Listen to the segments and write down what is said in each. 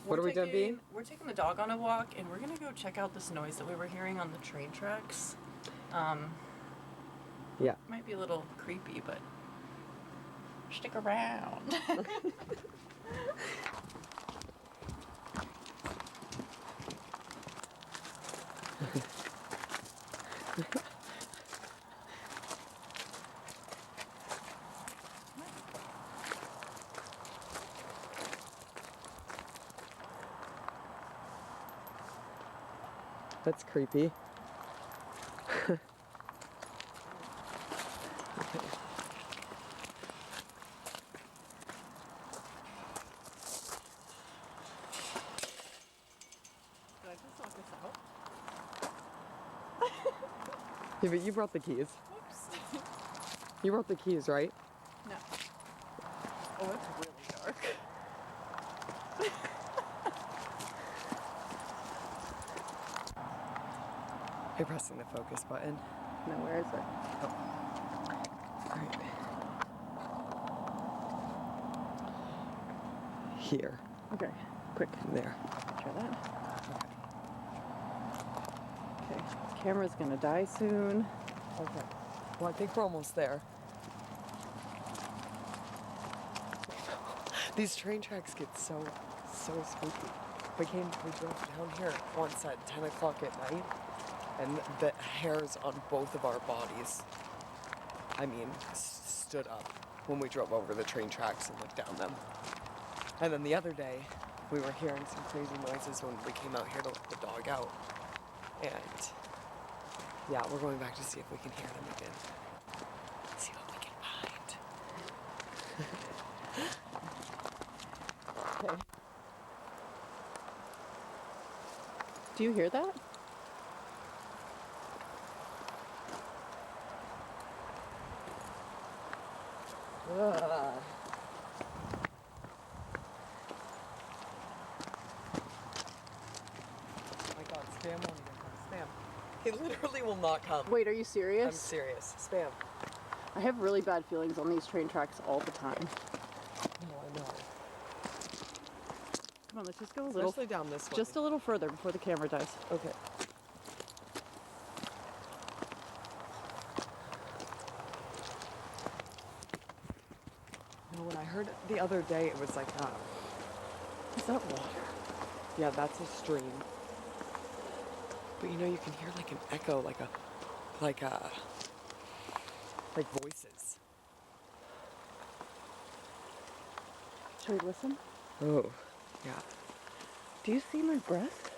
What are we doing, B? We're taking the dog on a walk, and we're gonna go check out this noise that we were hearing on the train tracks. Yeah. Might be a little creepy, but stick around. That's creepy. Did I just lock this out? Yeah, but you brought the keys. Whoops. You brought the keys, right? No. Oh, it's really dark. You're pressing the focus button. No, where is it? Oh. Alright. Here. Okay, quick. There. Try that. Okay, camera's gonna die soon. Okay. Well, I think we're almost there. These train tracks get so spooky. We drove down here once at 10 o'clock at night, and the hairs on both of our bodies, stood up when we drove over the train tracks and looked down them. And then the other day, we were hearing some crazy noises when we came out here to let the dog out. And yeah, we're going back to see if we can hear them again. See what we can find. Okay. Do you hear that? Ugh. Oh my god, Spam won't even come. Spam. He literally will not come. Wait, are you serious? I'm serious. Spam. I have really bad feelings on these train tracks all the time. No, I know. Come on, let's just go a little. Especially down this way. Just a little further before the camera dies. Okay. No, when I heard it the other day, it was like, Is that water? yeah, that's a stream. But you know, you can hear like an echo, like voices. Should we listen? Oh, yeah. Do you see my breath?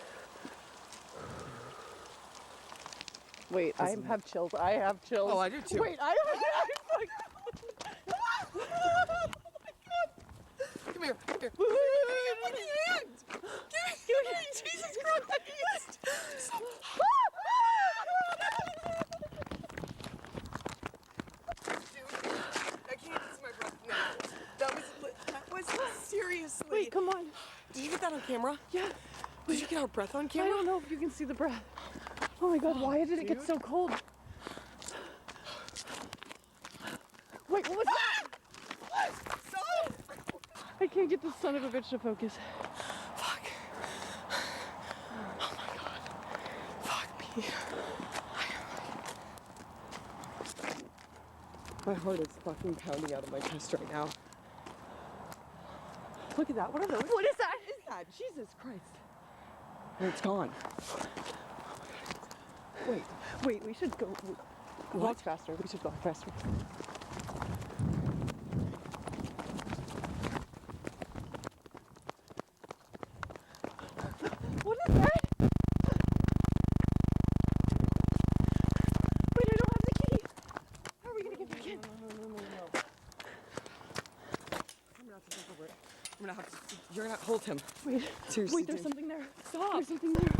Wait, I have chills. I have chills. Oh, I do too. Wait, I have. Come here, come here. Wait, give me your hand. Give me Jesus Christ. Dude, I can't see my breath now. That was seriously. Wait, come on. Did you get that on camera? Yeah. Did you get our breath on I camera? don't know if you can see the breath. Oh my god, why did it get so cold? Wait, what was that? Stop! I can't get this son of a bitch to focus. Fuck. Oh my god. Fuck me. My heart is fucking pounding out of my chest right now. Look at that. What are those? What is that? What is that? Jesus Christ. Oh, it's gone. Wait, we should go. Walk faster. We should walk faster. What is that? Wait, I don't have the key. How are we gonna get back in? No. I'm gonna have to jump over it. You're gonna hold him. Wait, Seriously, there's dude. something there. Stop. There's something there.